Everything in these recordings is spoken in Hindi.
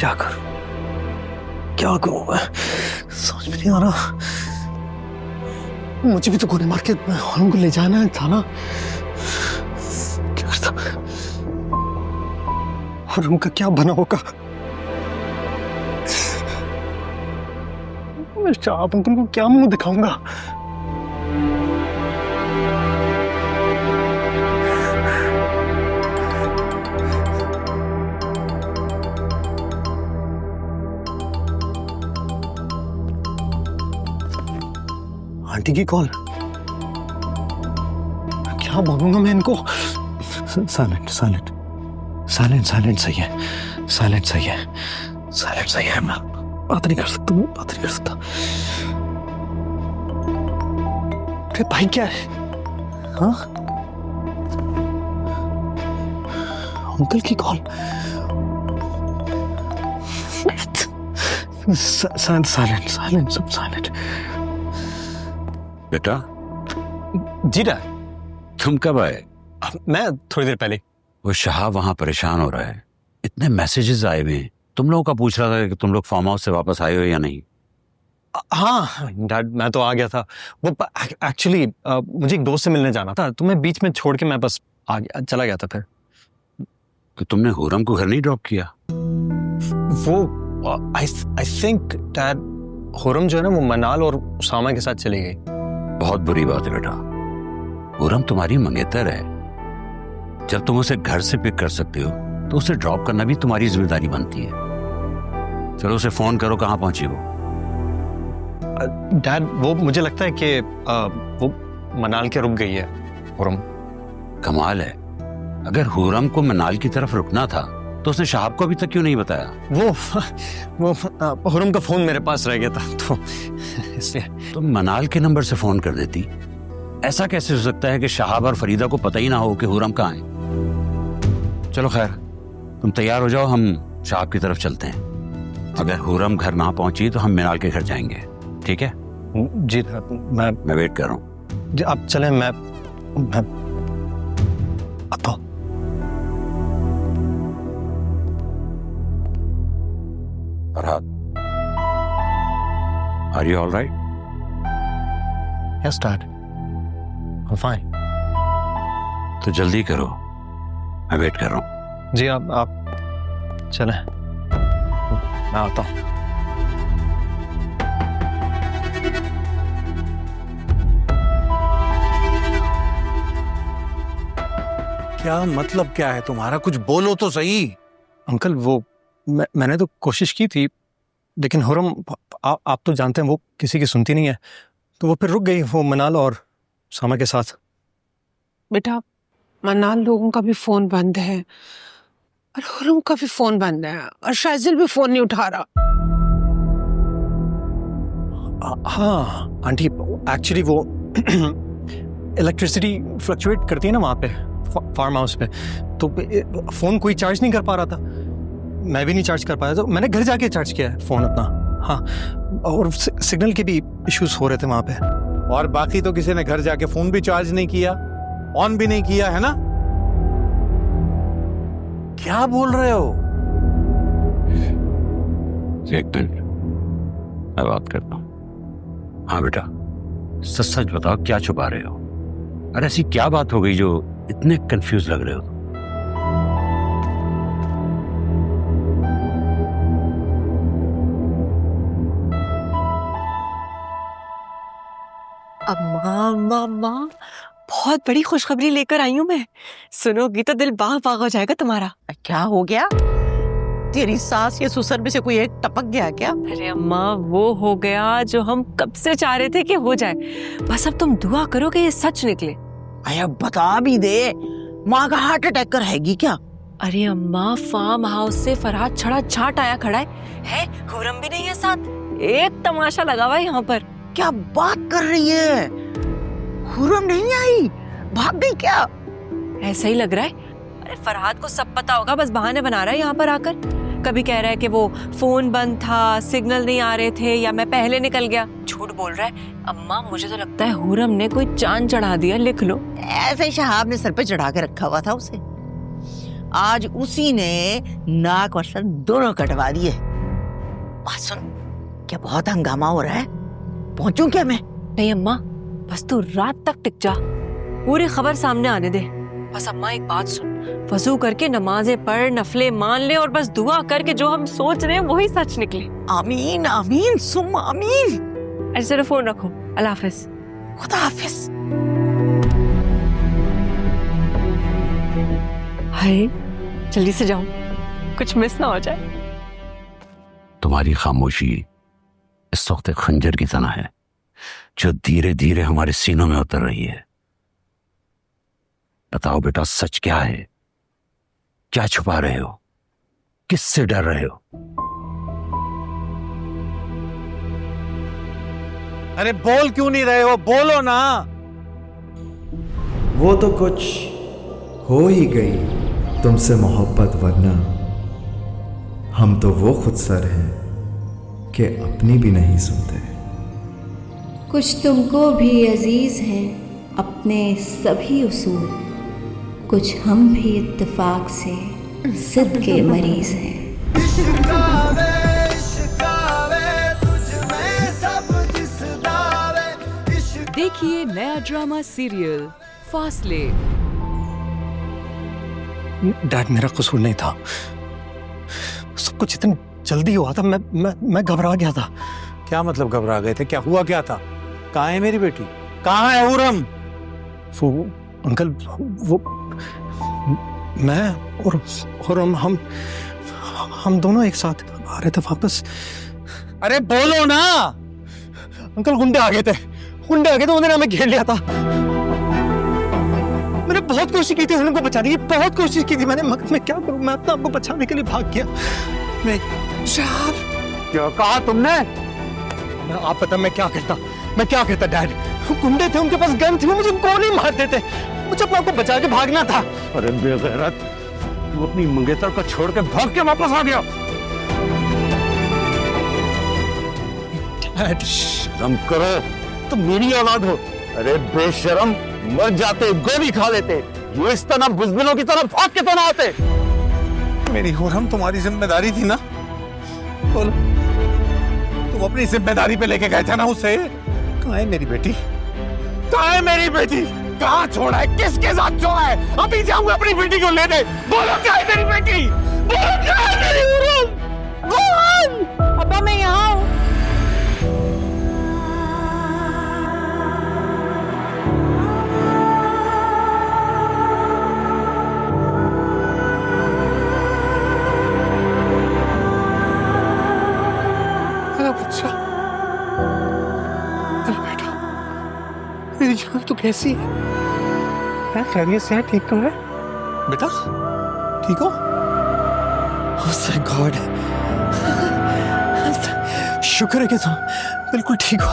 क्या करूं, क्या करूं मैं, समझ में नहीं आ रहा। मुझे भी तो गोली मार के हॉर्न को ले जाना था ना, क्या करता। और उनका क्या बना होगा। मैं शहाब अंकल को क्या मुंह दिखाऊंगा। आंटी की कॉल, क्या बोलूंगा मैं इनको। साइलेंट साइलेंट साइलेंट साइलेंट सही है, साइलेंट सही है, साइलेंट सही है। मैं बात नहीं कर सकता, मैं बात नहीं कर सकता। अरे भाई क्या है, हाँ अंकल की कॉल। साइलेंट साइलेंट साइलेंट सब साइलेंट। बेटा जी डैड। तुम कब आए? मैं थोड़ी देर पहले। वो शहाब वहां परेशान हो रहा है, इतने मैसेजेस आए हुए हैं। तुम लोगों का पूछ रहा था कि तुम लोग फार्म हाउस से वापस आए हो या नहीं। हाँ डैड मैं तो आ गया था। वो एक्चुअली मुझे एक दोस्त से मिलने जाना था, तो मैं बीच में छोड़ के मैं बस आ गया, चला गया था। फिर तो तुमने हुरम को घर नहीं ड्रॉप किया? वो आई थिंक डैड हुरम जो है ना वो मनाल और उसामा के साथ चली गई। बहुत बुरी बात है बेटा, हुरम तुम्हारी मंगेतर है। जब तुम उसे घर से पिक कर सकते हो तो उसे ड्रॉप करना भी तुम्हारी जिम्मेदारी बनती है। चलो उसे फोन करो, कहाँ पहुंची वो? डैड वो मुझे लगता है कि वो मनाल के रुक गई है हुरम। कमाल है, अगर हुरम को मनाल की तरफ रुकना था तो उसने शहाब को अभी तक क्यों नहीं बताया? वो हुरम का फोन मेरे पास रह गया था तो इसलिए। तुम मनाल के नंबर से फोन कर देती। ऐसा कैसे हो सकता है कि शहाब और फरीदा को पता ही ना हो कि हुरम कहाँ है? चलो खैर, तुम तैयार हो जाओ, हम शहाब की तरफ चलते हैं। अगर हुरम घर ना पहुंची तो हम मिनाल के घर जाएंगे, ठीक है? जी मैं वेट कर रहा हूँ। जी आप चलें, मैं आता हूँ। Farhad, are you all right? Yes dad, I'm fine. तो जल्दी करो, मैं वेट कर रहा हूँ। जी आप चलें, मैं आता हूँ। क्या मतलब क्या है तुम्हारा? कुछ बोलो तो सही। अंकल वो मैंने तो कोशिश की थी, लेकिन हुरम आप तो जानते हैं वो किसी की सुनती नहीं है, तो वो फिर रुक गई वो मनाल और सामा के साथ। बेटा मनाल लोगों का भी फोन बंद है और हुरम का भी फोन बंद है और शाजिल भी फोन नहीं उठा रहा। हाँ आंटी, एक्चुअली वो इलेक्ट्रिसिटी फ्लक्चुएट करती है ना वहाँ पे फार्म हाउस पे, तो फोन कोई चार्ज नहीं कर पा रहा था। मैं भी नहीं चार्ज कर पाया, तो मैंने घर जाके चार्ज किया है फोन अपना। हाँ, और सिग्नल के भी इश्यूज हो रहे थे वहाँ पे। और बाकी तो किसी ने घर जाके फोन भी चार्ज नहीं किया, ऑन भी नहीं किया, है ना? क्या बोल रहे हो? एक मिनट, मैं बात करता हूँ। हाँ बेटा, सच सच बताओ, क्या छुपा रहे हो? अरे ऐसी क्या बात हो गई जो इतने कंफ्यूज लग रहे हो? अम्मा बहुत बड़ी खुशखबरी लेकर आई हूँ मैं। सुनोगी तो दिल बाग बाग हो जाएगा तुम्हारा। क्या हो गया? तेरी सास या ससुर में से कोई एक टपक गया क्या? अरे अम्मा वो हो गया जो हम कब से चाह रहे थे कि हो जाए। बस अब तुम दुआ करो कि ये सच निकले। आया बता भी दे, माँ का हार्ट अटैक कर रहेगी क्या? अरे अम्मा फार्म हाउस से फरहाद छड़ा छाट आया खड़ा है हुरम भी नहीं है साथ। एक तमाशा लगा हुआ है यहाँ पर। क्या बात कर रही है? हुरम नहीं आई, भाग गई क्या? ऐसा ही लग रहा है। अरे फरहाद को सब पता होगा, बस बहाने बना रहा है यहाँ पर आकर। कभी कह रहा है कि वो फोन बंद था, सिग्नल नहीं आ रहे थे, या मैं पहले निकल गया। झूठ बोल रहा है। अम्मा मुझे तो लगता है हुरम ने कोई चांद चढ़ा दिया, लिख लो। ऐसे शहाब ने सर पे चढ़ा के रखा हुआ था उसे। आज उसी ने नाक और सर दोनों कटवा दिए। बात सुन, क्या बहुत हंगामा हो रहा है? पहुंचूं क्या मैं? नहीं अम्मा, बस तू रात तक टिक जा, पूरी खबर सामने आने दे। बस अम्मा एक बात सुन, वजू करके नमाजें पढ़, नफले मान ले और बस दुआ कर के जो हम सोच रहे हैं वही सच निकले। आमीन आमीन सुम आमीन। ऐसे चलो फोन रखो, अल्लाह हाफिज। खुदा हाफिज। हाय, जल्दी से जाओ, कुछ मिस ना हो जाए। तुम्हारी खामोशी इस वक्त एक खंजर की तरह है जो धीरे धीरे हमारे सीनों में उतर रही है। बताओ बेटा, सच क्या है? क्या छुपा रहे हो? किससे डर रहे हो? अरे बोल क्यों नहीं रहे हो? बोलो ना। वो तो कुछ हो ही गई तुमसे मोहब्बत, वरना हम तो वो खुद सर हैं कि अपनी भी नहीं सुनते। कुछ तुमको भी अजीज हैं अपने सभी उसूल, कुछ हम भी इत्तेफाक से जिद के मरीज हैं। देखिए नया ड्रामा सीरियल फासले। डैड, मेरा कसूर नहीं था, सब कुछ इतनी जल्दी हुआ था, मैं घबरा गया था। क्या मतलब घबरा गए थे? क्या हुआ क्या था? कहाँ है मेरी बेटी? कहाँ है हुरम? वो अंकल, वो मैं और हम दोनों एक साथ आ रहे थे वापस। अरे बोलो ना। अंकल, गुंडे आ गए थे, उन्होंने हमें घेर लिया था। मैंने बहुत कोशिश की थी उनको बचाने की, बहुत कोशिश की थी मैंने, मगर मैं क्या करूं? मैं अपने आप को बचाने के लिए भाग गया। मैं क्या कहा तुमने? आप पता मैं क्या करता डैड? गुंडे थे, उनके पास गन थी, वो मुझे गोली मार देते, मुझे अपने आप को बचा के भागना था। अरे बेगैरत, तू अपनी मंगेतर को छोड़ के भाग के वापस आ गया। डैड, शर्म करो, तुम मेरी औलाद हो। अरे बेशरम, मर जाते, गोली खा लेते, वो इस तरह बुज़दिलों की तरह भाग के तो ना आते। मेरी हुरम तुम्हारी जिम्मेदारी थी ना? बोलो, तुम अपनी जिम्मेदारी पे लेके गए थे ना उसे? कहाँ है मेरी बेटी? कहाँ है मेरी बेटी? कहाँ छोड़ा है? किसके साथ छोड़ा है? अभी जाऊंगा अपनी बेटी को लेने। बोलो क्या है मेरी बेटी? बोलो क्या है मेरी हुरम? बोल। अब्बा मैं यहाँ हूँ। बच्चा, अरे बेटा, मेरी जान तू कैसी है? खैरियत से है? ठीक तो है बेटा? ठीक हो? Thank God, शुक्र है कि तुम बिल्कुल ठीक हो।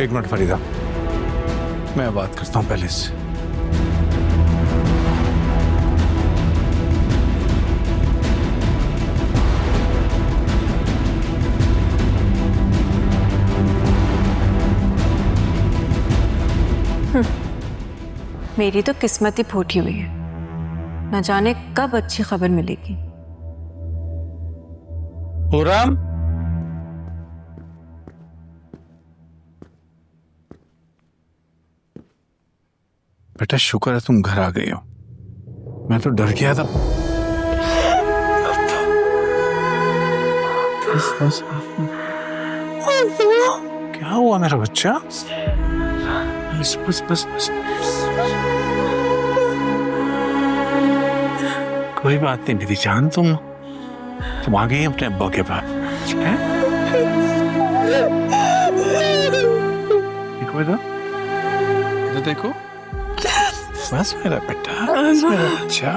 एक मिनट फरीदा, मैं बात करता हूँ पहले से। मेरी तो किस्मत ही फूटी हुई है, न जाने कब अच्छी खबर मिलेगी। हुरम, बेटा शुक्र है तुम घर आ गई हो, मैं तो डर गया था। बस क्या हुआ मेरा बच्चा? बस बस बस बस, कोई बात नहीं मेरी जान, तुम आ गई अपने अब्बा के पास। देखो इधर देखो, बस मेरा बेटा, बस मेरा बच्चा।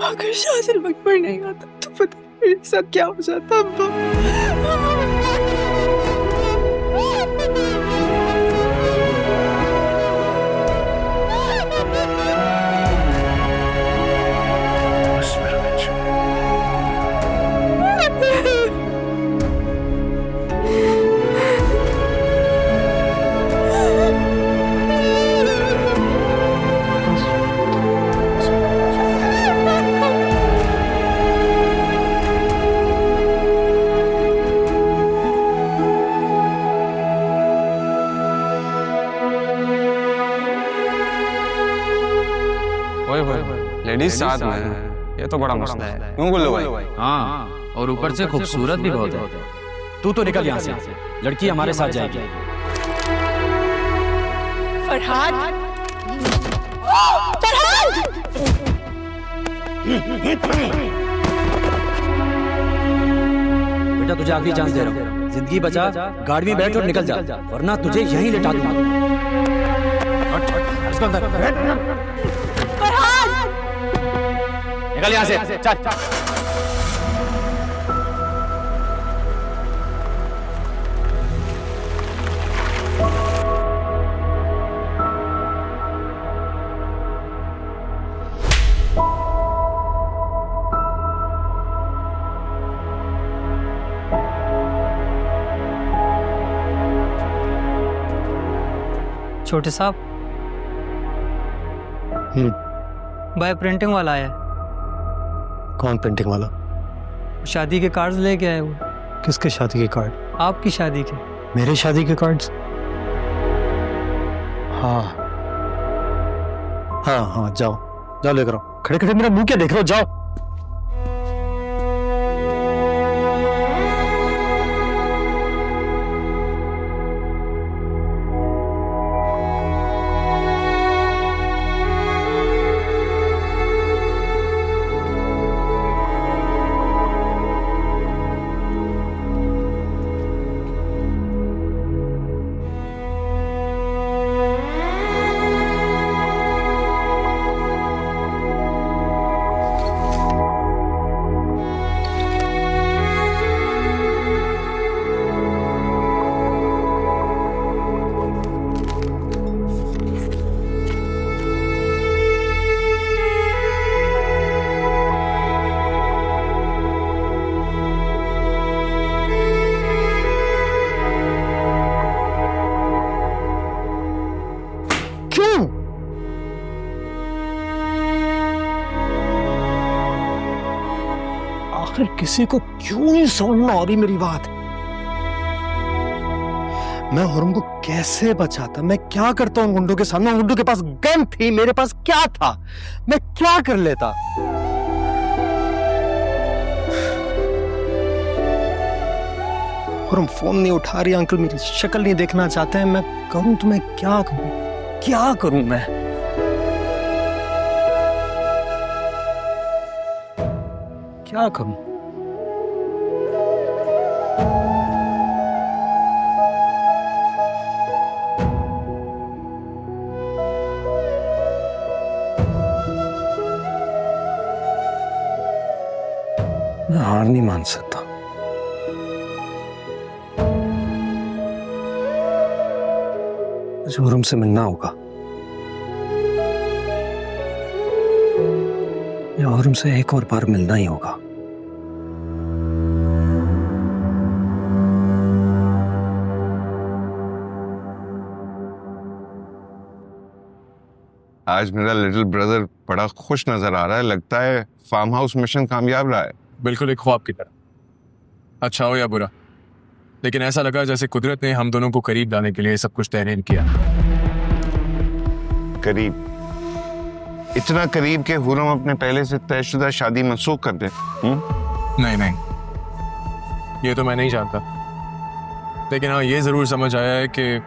अगर शाजिल वक्त पर नहीं आता तो पता नहीं मेरे साथ क्या हो जाता अब्बा। बस मेरा बच्चा। लेडीज साथ में है, ये तो बड़ा मसला है। क्यों गुल्लू भाई? हाँ, और ऊपर से खूबसूरत भी बहुत है। तू तो निकल यहाँ से, लड़की हमारे साथ जाएगी। फरहाद, बेटा तुझे आखिरी चांस दे रहा हूँ, जिंदगी बचा, गाड़ी में बैठ और निकल जा, वरना तुझे यहीं लिटा दूंगा। निकल यहाँ से, चल। छोटे साहब, भाई प्रिंटिंग वाला आया है। कौन प्रिंटिंग वाला? शादी के कार्ड्स लेके आए वो। किसके शादी के कार्ड? आपकी शादी के। मेरे शादी के कार्ड्स? हाँ हाँ हाँ, जाओ जाओ लेकर आओ। खड़े खड़े मेरा मुंह क्या देख रहे हो, जाओ। आखिर किसी को क्यों नहीं समझ में आ रही मेरी बात? मैं हुरम को कैसे बचाता? मैं क्या करता उन गुंडों के सामने? गुंडों के पास गन थी, मेरे पास क्या था? मैं क्या कर लेता? हुरम फोन नहीं उठा रही, अंकल मेरी शक्ल नहीं देखना चाहते हैं। मैं करूं तो मैं क्या करूं? क्या करूं मैं? क्या करूं? मैं हार नहीं मान सकता। मुझे हुरम से मिलना होगा, या हुरम से एक और बार मिलना ही होगा। आज मेरा लिटिल ब्रदर बड़ा खुश नजर आ रहा है। लगता है फार्म हाउस मिशन कामयाब रहा है। बिल्कुल एक ख्वाब की तरह। अच्छा हो या बुरा, लेकिन ऐसा लगा जैसे कुदरत ने हम दोनों को करीब लाने के लिए सब कुछ तहरीर किया। करीब? इतना करीब के हुरम अपने पहले से तयशुदा शादी मनसूख कर दे? नहीं नहीं, ये तो मैं नहीं जानता, लेकिन हाँ ये जरूर समझ आया है कि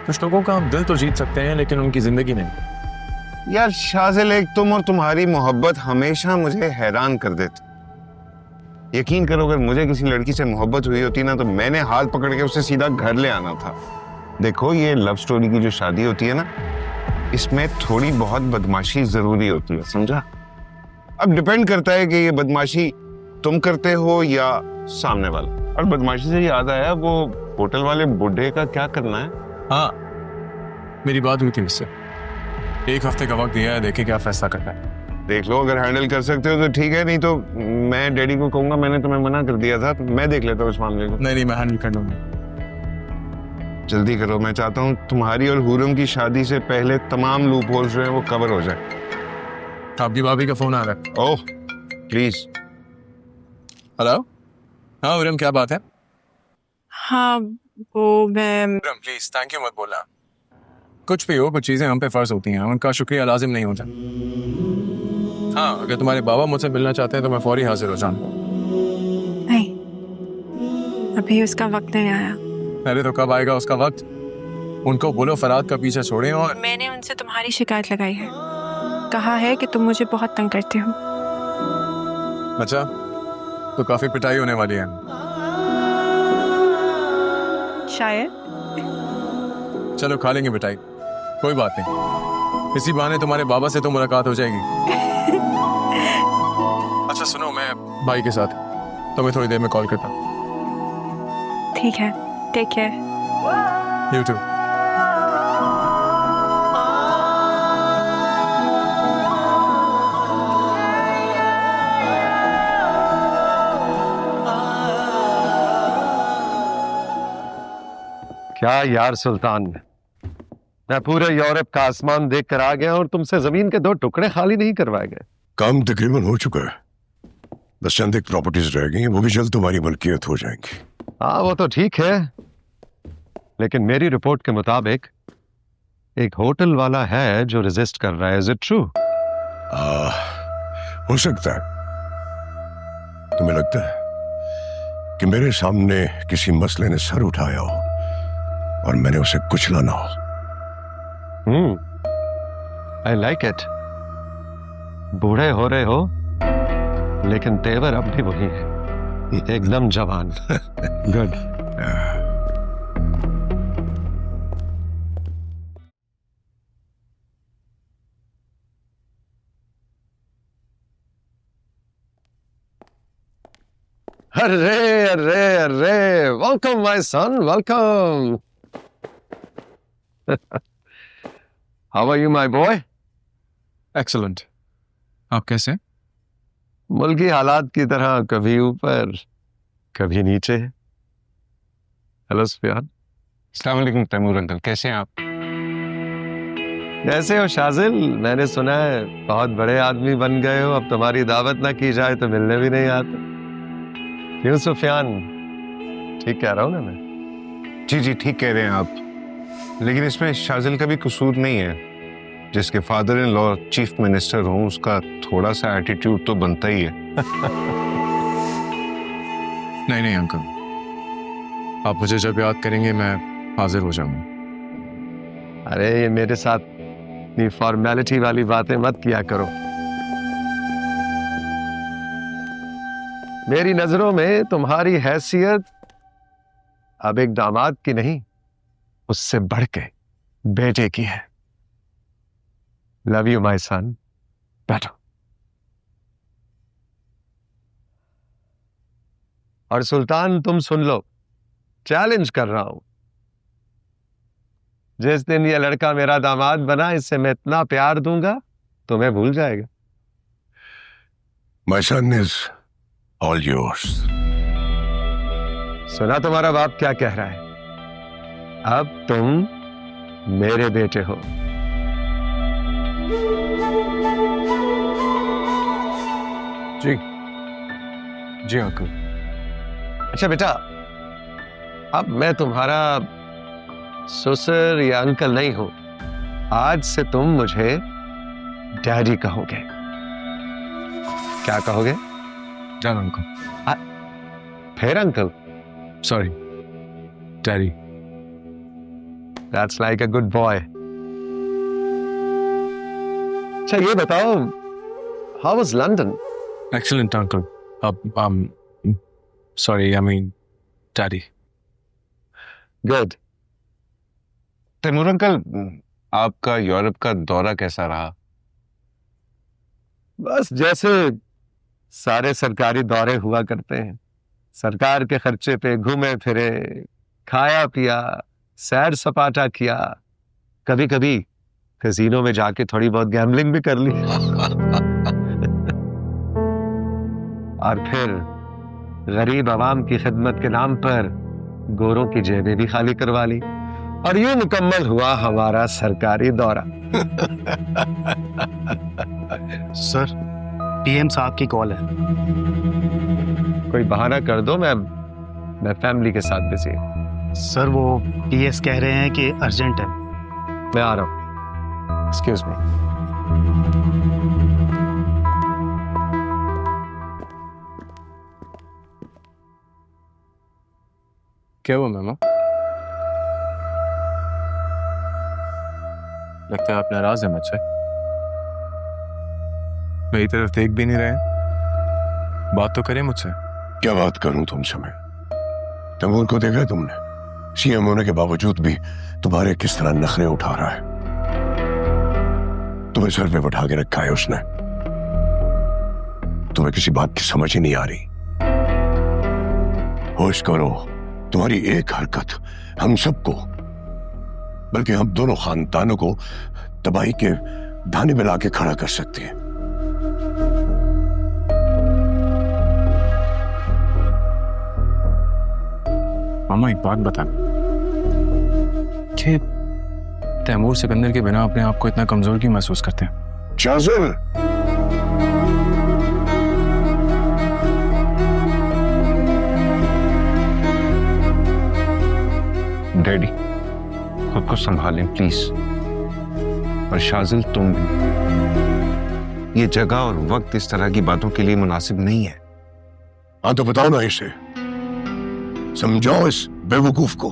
कुछ लोगों का हम दिल तो जीत सकते हैं लेकिन उनकी जिंदगी नहीं। यार शाजिल, एक तुम और तुम्हारी मोहब्बत हमेशा मुझे हैरान कर देती। यकीन करो, अगर मुझे किसी लड़की से मोहब्बत हुई होती ना तो मैंने हाथ पकड़ के उसे सीधा घर ले आना था। देखो, ये लव स्टोरी की जो शादी होती है ना, इसमें थोड़ी बहुत बदमाशी जरूरी होती है, समझा? अब डिपेंड करता है कि ये बदमाशी तुम करते हो या सामने वाला। और बदमाशी से याद आया, वो होटल वाले बुढ़े का क्या करना है? हाँ, मेरी बात हुई थी उससे। 1 हफ्ते का वक्त दिया है, देखे क्या फैसला करता है। देख लो, अगर हैंडल कर सकते हो तो ठीक है, नहीं तो मैं डैडी को कहूंगा, मैंने तुम्हें मना कर दिया था, मैं देख लेता हूँ इस मामले को। नहीं, मैं हैंडल कर लूंगा। जल्दी करो, मैं चाहता हूँ तुम्हारी और हुरम की शादी से पहले तमाम लूप होल्स जो हैं वो कवर हो जाए। आपकी भाभी का फोन आ रहा है। ओह, प्लीज। हेलो। हाँ हुरम, क्या बात है? हाँ, वो मैं हुरम प्लीज थैंक यू मत बोलना। कुछ भी हो, कुछ चीजें हम पे फर्ज होती हैं, उनका शुक्रिया लाजिम नहीं होता। हाँ, अगर तुम्हारे बाबा मुझसे मिलना चाहते हैं तो मैं फौरी हाजिर हो जाऊंगा। नहीं, अभी उसका वक्त नहीं आया। अरे तो कब आएगा उसका वक्त? उनको बोलो फराद का पीछा छोड़ें। और मैंने उनसे तुम्हारी शिकायत लगाई है, कहा है कि तुम मुझे बहुत तंग करते हो। अच्छा, तो काफी पिटाई होने वाली है शायद। चलो खा लेंगे पिटाई, कोई बात नहीं। इसी बहाने तुम्हारे बाबा से तो मुलाकात हो जाएगी। अच्छा सुनो, मैं भाई के साथ तुम्हें थोड़ी देर में कॉल करता हूँ। ठीक है, टेक केयर। You to. क्या यार सुल्तान, मैं पूरे यूरोप का आसमान देख कर आ गया और तुमसे जमीन के 2 टुकड़े खाली नहीं करवाए गए। काम तकरीबन हो चुका है, बस चंद एक प्रॉपर्टीज रह गई हैं, वो भी जल्द तुम्हारी मलकियत हो जाएंगी। हाँ वो तो ठीक है, लेकिन मेरी रिपोर्ट के मुताबिक एक होटल वाला है जो रेजिस्ट कर रहा है। Is it true? हो सकता है। तुम्हें लगता है कि मेरे सामने किसी मसले ने सर उठाया हो और मैंने उसे कुचला ना हो? I like it. बूढ़े हो रहे हो लेकिन तेवर अब भी वही है, एकदम जवान। गुड। अरे अरे अरे, welcome my son, welcome. How are you my boy? Excellent. आप कैसे? मुल्की हालात की तरह कभी ऊपर कभी नीचे। हेलो सुफियान। अस्सलाम वालेकुम तैमूर अंकल, कैसे हैं आप? कैसे हो शाजिल? मैंने सुना है बहुत बड़े आदमी बन गए हो, अब तुम्हारी दावत ना की जाए तो मिलने भी नहीं आते। क्यों सुफियान, ठीक कह रहा हूं ना मैं? जी जी ठीक कह रहे हैं आप, लेकिन इसमें शाजिल का भी कसूर नहीं है। जिसके father in law chief minister हों, उसका थोड़ा सा एटीट्यूड तो बनता ही है। नहीं नहीं अंकल, आप मुझे जब याद करेंगे मैं हाजिर हो जाऊंगा। अरे ये मेरे साथ इतनी फॉर्मेलिटी वाली बातें मत किया करो। मेरी नजरों में तुम्हारी हैसियत अब एक दामाद की नहीं, उससे बढ़ के बेटे की है। Love you my son. बैठो। और सुल्तान तुम सुन लो, चैलेंज कर रहा हूं, जिस दिन ये लड़का मेरा दामाद बना, इससे मैं इतना प्यार दूंगा तुम्हें भूल जाएगा। My son is all yours. सुना तुम्हारा बाप क्या कह रहा है? अब तुम मेरे बेटे हो। जी जी अंकल। अच्छा बेटा, अब मैं तुम्हारा ससुर या अंकल नहीं हूं, आज से तुम मुझे डैडी कहोगे। क्या कहोगे? जान अंकल। फिर uncle? Sorry daddy. That's like a good boy. अच्छा ये बताओ, how was London? Excellent uncle. अब sorry, I mean daddy. Good. Taimur uncle, आपका यूरोप का दौरा कैसा रहा? बस जैसे सारे सरकारी दौरे हुआ करते हैं, सरकार के खर्चे पे घूमे फिरे, खाया पिया, सैर सपाटा किया, कभी कभी कैसीनो में जाके थोड़ी बहुत गैम्बलिंग भी कर ली और फिर गरीब आवाम की खिदमत के नाम पर गोरों की जेबें भी खाली करवा ली, और यूं मुकम्मल हुआ हमारा सरकारी दौरा। सर, पीएम साहब की कॉल है। कोई बहाना कर दो, मैं फैमिली के साथ बिजी हूं। सर, वो पीएस कह रहे हैं कि अर्जेंट है। मैं आ रहा हूं। Excuse me. क्या हुआ मामा? लगता है आप नाराज हैं मुझसे। मेरी तरफ देख भी नहीं रहे, बात तो करें मुझसे। क्या बात करूं तुमसे मैं? तैमूर को देखा है तुमने? सीएम होने के बावजूद भी तुम्हारे किस तरह नखरे उठा रहा है। तुम्हें सर पे बैठा के रखा है उसने। तुम्हें किसी बात की समझ ही नहीं आ रही। होश करो, तुम्हारी एक हरकत हम सबको, बल्कि हम दोनों खानदानों को तबाही के धाने में लाके खड़ा कर सकती है। मामा, एक बात बता कि तैमूर सिकंदर के बिना अपने आप को इतना कमजोर क्यों महसूस करते हैं? शाजिल, डैडी, खुद को संभालें प्लीज। और शाजिल, तुम भी। ये जगह और वक्त इस तरह की बातों के लिए मुनासिब नहीं है। हाँ तो बताओ ना इसे, समझाओ इस बेवकूफ को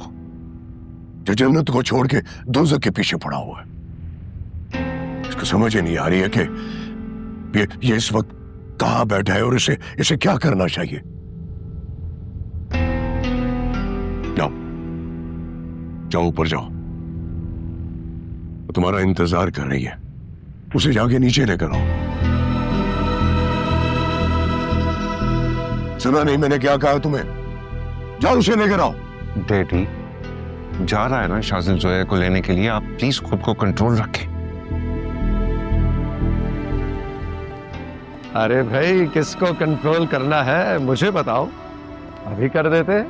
जो जन्नत को छोड़ के दोज़ख के पीछे पड़ा हुआ है। इसको समझ ही नहीं आ रही है कि ये इस वक्त कहां बैठा है और इसे क्या करना चाहिए। जाओ जाओ, ऊपर जाओ, तुम्हारा इंतजार कर रही है। उसे जाके नीचे लेकर आओ। सुना नहीं मैंने क्या कहा तुम्हें? जाओ उसे लेकर आओ। डैडी, जा रहा है ना शाजिल जोया को लेने के लिए, आप प्लीज खुद को कंट्रोल रखें। अरे भाई, किसको कंट्रोल करना है मुझे बताओ, अभी कर देते।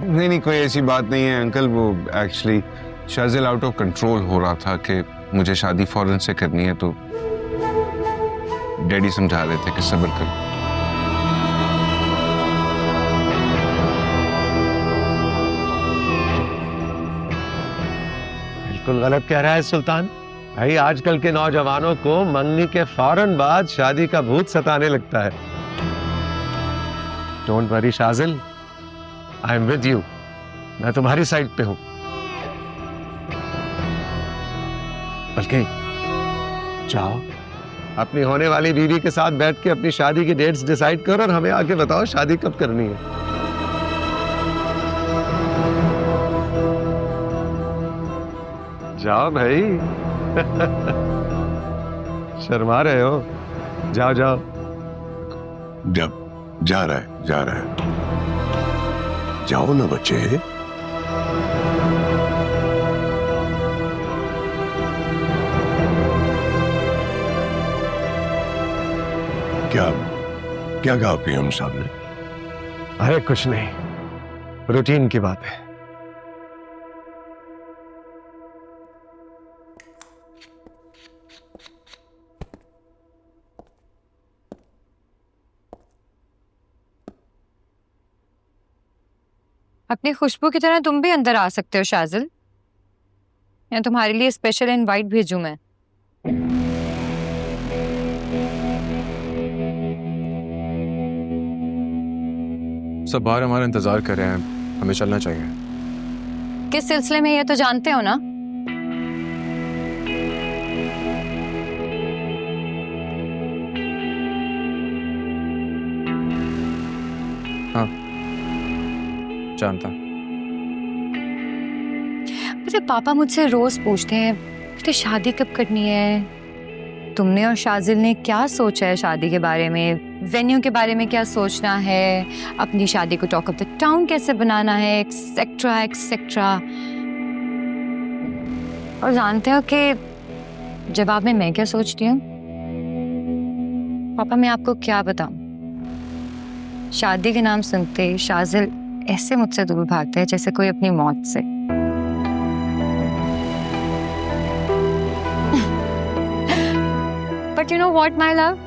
नहीं, कोई ऐसी बात नहीं है अंकल। वो actually Shajil out of control हो रहा था कि मुझे शादी फौरन से करनी है, तो डैडी समझा रहे थे कि सब्र करो। बिल्कुल गलत कह रहा है सुल्तान भाई। आजकल के नौजवानों को मंगनी के फौरन बाद शादी का भूत सताने लगता है। Don't worry Shajil, I am with you. मैं तुम्हारी साइड पे हूं। बल्कि जाओ, अपनी होने वाली बीवी के साथ बैठ के अपनी शादी की डेट्स डिसाइड करो और हमें आके बताओ शादी कब करनी है। जाओ भाई। शर्मा रहे हो? जाओ जाओ। जब जा रहा है जाओ ना बच्चे। क्या कहा पीएम साहब ने? अरे कुछ नहीं, रूटीन की बात है। अपनी खुशबू की तरह तुम भी अंदर आ सकते हो शाजिल, या तुम्हारे लिए स्पेशल इनवाइट भेजूं मैं? सब बाहर हमारा इंतजार कर रहे हैं, हमें चलना चाहिए। किस सिलसिले में ये तो जानते हो ना? हाँ, जानता। मुझे पापा मुझसे रोज पूछते हैं बेटे शादी कब करनी है, तुमने और शाजिल ने क्या सोचा है शादी के बारे में, वेन्यू के बारे में क्या सोचना है, अपनी शादी को टॉक ऑफ द टाउन कैसे बनाना है, एक्सेट्रा एक्सेट्रा। और जानते हो कि जवाब में मैं क्या सोचती हूँ? पापा मैं आपको क्या बताऊं, शादी के नाम सुनते ही शाजिल ऐसे मुझसे दूर भागते हैं जैसे कोई अपनी मौत से। But you know what, my love?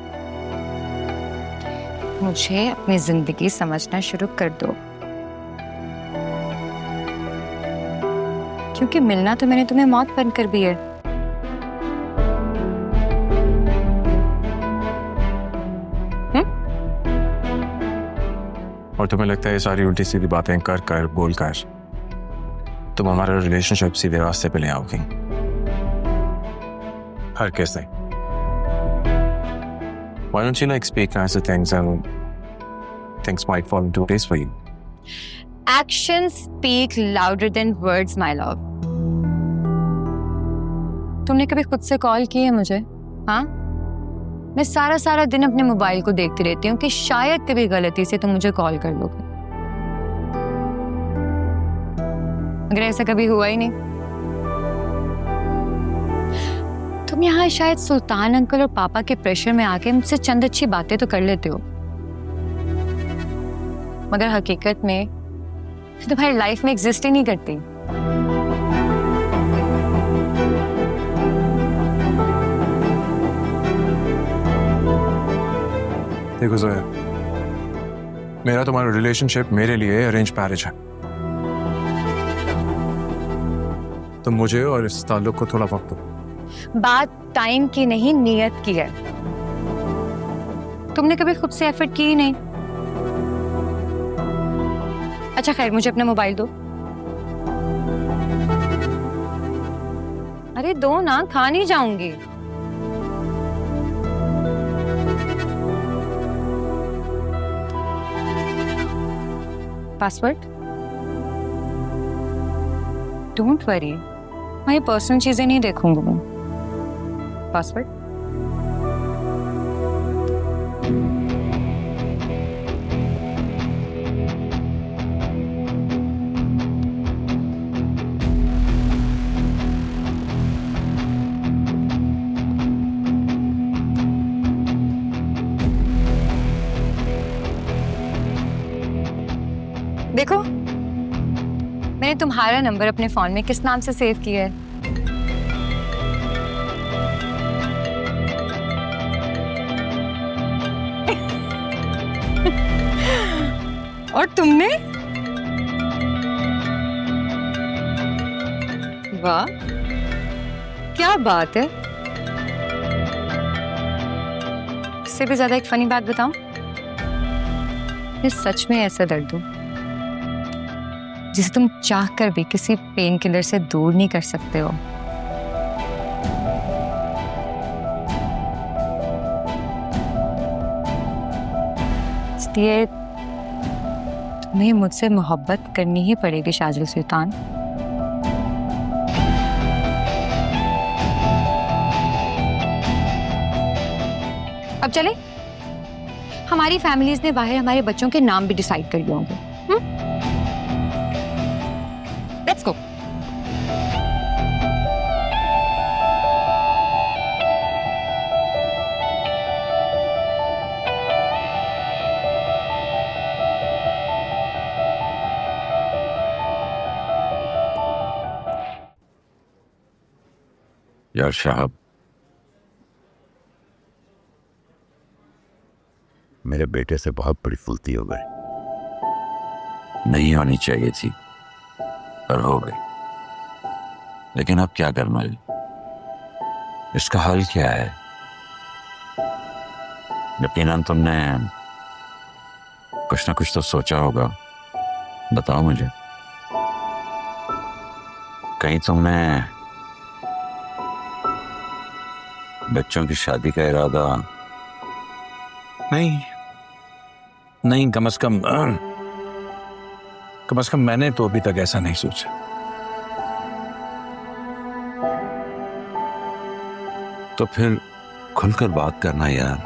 मुझे अपनी जिंदगी समझना शुरू कर दो, क्योंकि मिलना तो मैंने तुम्हें मौत बनकर भी है। और तुम्हें लगता है ये सारी उल्टी सीधी बातें कर कर बोल कर तुम हमारा रिलेशनशिप सीधे रास्ते पे ले आओगी? हर किस नहीं। Why don't you speak nicer things and things might fall into place for you? Actions speak louder than words, my love. तुमने कभी खुद से कॉल की है मुझे? हाँ? मैं सारा दिन अपने मोबाइल को देखती रहती हूँ कि शायद कभी गलती से तुम मुझे कॉल कर लोगे, मगर ऐसा कभी हुआ ही नहीं। तुम यहाँ शायद सुल्तान अंकल और पापा के प्रेशर में आके मुझसे चंद अच्छी बातें तो कर लेते हो, मगर हकीकत में तुम्हारी लाइफ में एग्जिस्ट ही नहीं करती। देखो जोया, मेरा तुम्हारा रिलेशनशिप मेरे लिए अरेंज मैरिज है। तुम मुझे और इस ताल्लुक को थोड़ा वक्त दो। बात टाइम की नहीं, नियत की है। तुमने कभी खुद से एफर्ट की ही नहीं। अच्छा खैर, मुझे अपना मोबाइल दो। अरे दो ना, खा नहीं जाऊंगी। पासवर्ड? डोंट वरी, मैं ये पर्सनल चीजें नहीं देखूंगा मैं। पासवर्ड? देखो, मैंने तुम्हारा नंबर अपने फोन में किस नाम से सेव किया है? और तुमने? वाह, क्या बात है। इससे भी ज्यादा एक फनी बात बताऊं? मैं सच में ऐसा दर्द हूं जिसे तुम चाह कर भी किसी पेन किलर से दूर नहीं कर सकते हो। इसलिए तुम्हें मुझसे मोहब्बत करनी ही पड़ेगी शाजिल सुल्तान। अब चले, हमारी फैमिलीज ने बाहर हमारे बच्चों के नाम भी डिसाइड कर लिए होंगे। Let's go. यार साहब, मेरे बेटे से बहुत बड़ी फुलती हो गई। नहीं होनी चाहिए थी पर हो गई। लेकिन अब क्या करना है? इसका हल क्या है? यकीनन तुमने कुछ ना कुछ तो सोचा होगा, बताओ मुझे। कहीं तुमने बच्चों की शादी का इरादा? नहीं, कम से कम कम से कम मैंने तो अभी तक ऐसा नहीं सोचा। तो फिर खुलकर बात करना यार।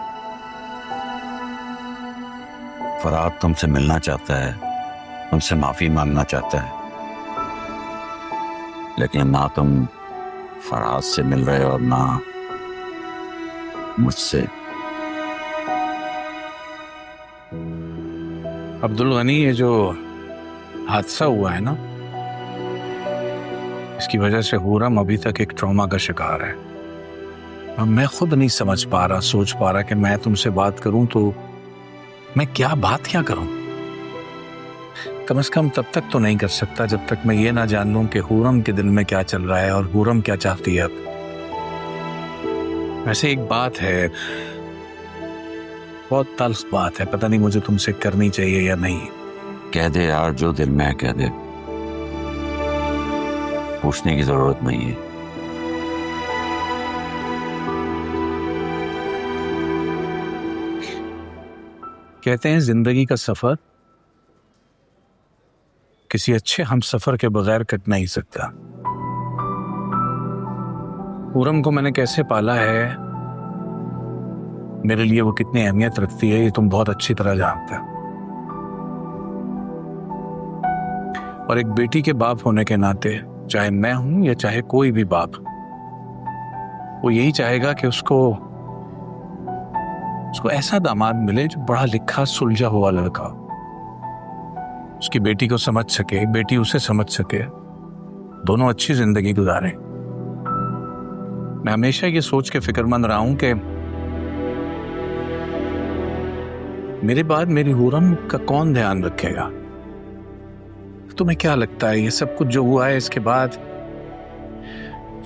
फरहाद तुमसे मिलना चाहता है, तुमसे माफी मांगना चाहता है, लेकिन ना तुम फरहाद से मिल रहे हो और ना मुझसे। अब्दुल गनी, ये जो हादसा हुआ है ना, इसकी वजह से हुरम अभी तक एक ट्रॉमा का शिकार है। और मैं खुद नहीं समझ पा रहा, सोच पा रहा कि मैं तुमसे बात करूं तो मैं क्या करूं। कम से कम तब तक तो नहीं कर सकता जब तक मैं ये ना जान लूं कि हुरम के दिल में क्या चल रहा है और हुरम क्या चाहती है। अब वैसे एक बात है, बहुत तल्ख बात है, पता नहीं मुझे तुमसे करनी चाहिए या नहीं। कह दे यार, जो दिल में है कह दे, पूछने की जरूरत नहीं है। कहते हैं जिंदगी का सफर किसी अच्छे हम सफर के बगैर कट नहीं सकता। हुरम को मैंने कैसे पाला है, मेरे लिए वो कितनी अहमियत रखती है, ये तुम बहुत अच्छी तरह जानते हो। और एक बेटी के बाप होने के नाते, चाहे मैं हूं या चाहे कोई भी बाप, वो यही चाहेगा कि उसको ऐसा दामाद मिले जो पढ़ा लिखा सुलझा हुआ लड़का, उसकी बेटी को समझ सके, बेटी उसे समझ सके, दोनों अच्छी जिंदगी गुजारें। मैं हमेशा ये सोच के फिक्रमंद रहा हूं कि मेरे बाद मेरी हुरम का कौन ध्यान रखेगा। तुम्हें क्या लगता है, ये सब कुछ जो हुआ है इसके बाद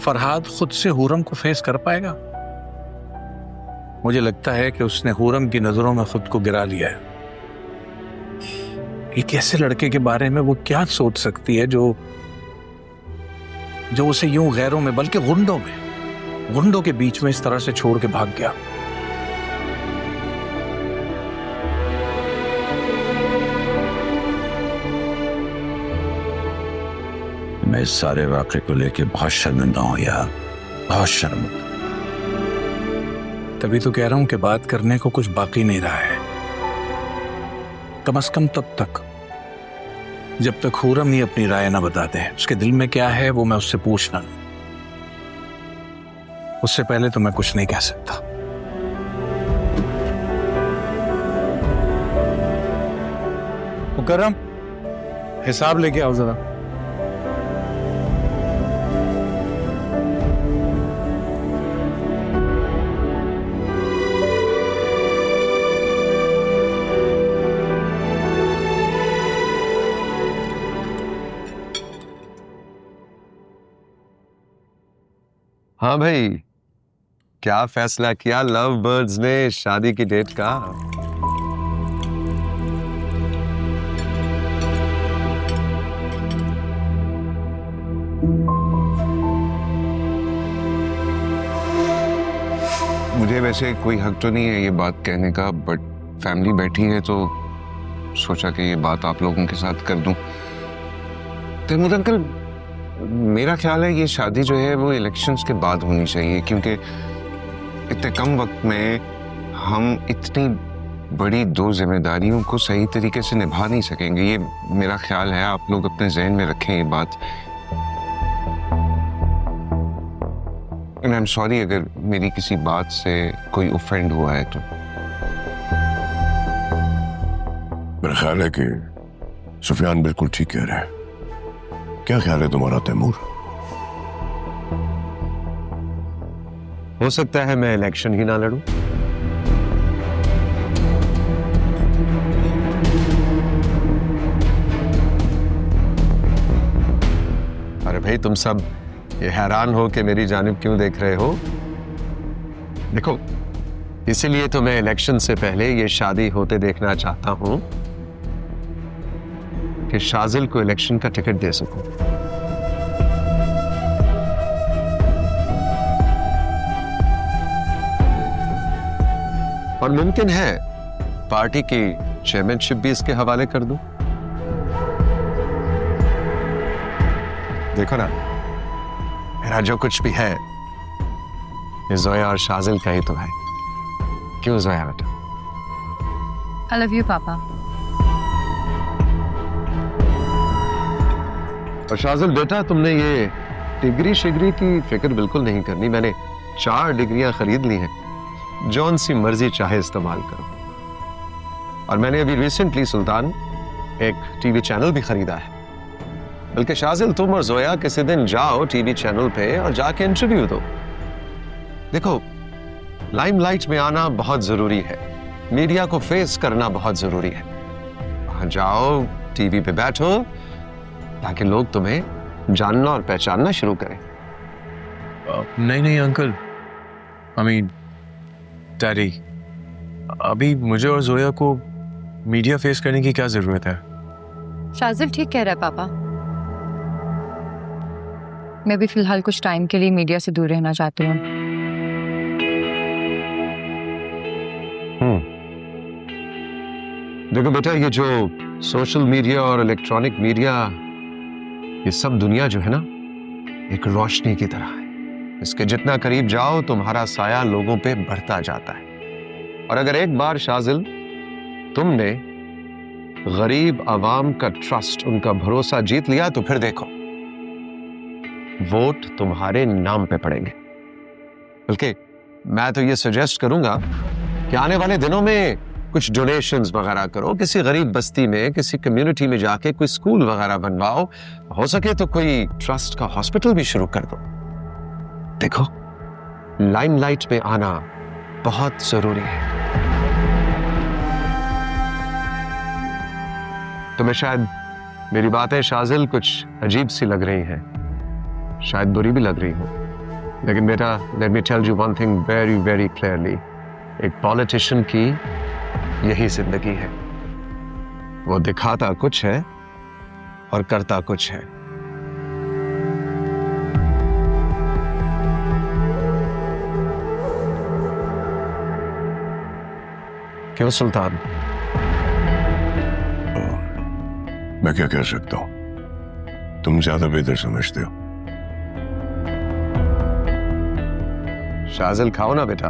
फरहाद खुद से हुरम को फेस कर पाएगा? मुझे लगता है कि उसने हुरम की नजरों में खुद को गिरा लिया है। एक ऐसे लड़के के बारे में वो क्या सोच सकती है जो उसे यूं गैरों में, बल्कि गुंडों के बीच में इस तरह से छोड़ के भाग गया। मैं इस सारे वाक़े को लेके बहुत शर्मिंदा हूं यार, बहुत शर्मिंदा। तभी तो कह रहा हूं कि बात करने को कुछ बाकी नहीं रहा है, कम से कम तब तक जब तक हुरम ही अपनी राय ना बताते हैं। उसके दिल में क्या है वो मैं उससे पूछना नहीं, उससे पहले तो मैं कुछ नहीं कह सकता। मुकर्रम, हिसाब लेके आओ जरा। हाँ भाई, क्या फैसला किया लव बर्ड्स ने शादी की डेट का? मुझे वैसे कोई हक तो नहीं है ये बात कहने का, बट फैमिली बैठी है तो सोचा कि ये बात आप लोगों के साथ कर दूं। तैमूर अंकल, मेरा ख्याल है ये शादी जो है वो इलेक्शंस के बाद होनी चाहिए, क्योंकि इतने कम वक्त में हम इतनी बड़ी दो जिम्मेदारियों को सही तरीके से निभा नहीं सकेंगे। ये मेरा ख्याल है, आप लोग अपने जहन में रखें ये बात। एंड आई एम सॉरी अगर मेरी किसी बात से कोई ऑफेंड हुआ है तो। मेरा ख्याल है कि सुफियान बिल्कुल ठीक कह रहा है। क्या ख्याल है तुम्हारा तैमूर? हो सकता है मैं इलेक्शन ही ना लड़ूं। अरे भाई, तुम सब ये हैरान हो कि मेरी जानिब क्यों देख रहे हो? देखो, इसीलिए तो मैं इलेक्शन से पहले ये शादी होते देखना चाहता हूं कि शाजिल को इलेक्शन का टिकट दे सकूं। और मुमकिन है पार्टी की चेयरमैनशिप भी इसके हवाले कर दूं। देखो ना, मेरा जो कुछ भी है ये जोया और शाजिल का ही तो है। क्यों जोया बेटा? आई लव यू पापा। और शाजिल बेटा, तुमने ये डिग्री शिग्री की फिक्र बिल्कुल नहीं करनी। मैंने 4 डिग्रियां खरीद ली हैं, जौन सी मर्जी चाहे इस्तेमाल करो। और मैंने अभी रिसेंटली सुल्तान एक टीवी चैनल भी खरीदा है। बल्कि शाजिल, तुम और जोया किसी दिन जाओ टीवी चैनल पे और जाके इंटरव्यू दो। देखो, लाइमलाइट में आना बहुत जरूरी है, मीडिया को फेस करना बहुत जरूरी है। वहां जाओ, टीवी पे बैठो, ताकि लोग तुम्हें जानना और पहचानना शुरू करें। नहीं अंकल, आई मीन डैडी, अभी मुझे और जोया को मीडिया फेस करने की क्या जरूरत है? शाजिल ठीक कह रहा है पापा। मैं भी फिलहाल कुछ टाइम के लिए मीडिया से दूर रहना चाहती हूँ। देखो बेटा, ये जो सोशल मीडिया और इलेक्ट्रॉनिक मीडिया, ये सब दुनिया जो है ना, एक रोशनी की तरह है। इसके जितना करीब जाओ, तुम्हारा साया लोगों पे बढ़ता जाता है। और अगर एक बार शाजिल तुमने गरीब आवाम का ट्रस्ट, उनका भरोसा जीत लिया, तो फिर देखो, वोट तुम्हारे नाम पे पड़ेंगे। बल्कि मैं तो ये सजेस्ट करूंगा कि आने वाले दिनों में कुछ डोनेशंस वगैरह करो, किसी गरीब बस्ती में, किसी कम्युनिटी में जाके कोई स्कूल वगैरह बनवाओ, हो सके तो कोई ट्रस्ट का हॉस्पिटल भी शुरू कर दो। देखो, लाइमलाइट में आना बहुत जरूरी है। तुम्हें शायद मेरी बातें शाजिल कुछ अजीब सी लग रही हैं, शायद बुरी भी लग रही हो, लेकिन बेटा, let me tell you one thing very very clearly, एक पॉलिटिशियन की यही जिंदगी है। वो दिखाता कुछ है और करता कुछ है। क्यों सुल्तान? मैं क्या कह सकता हूं, तुम ज्यादा बेहतर समझते हो। शाजिल, खाओ ना बेटा।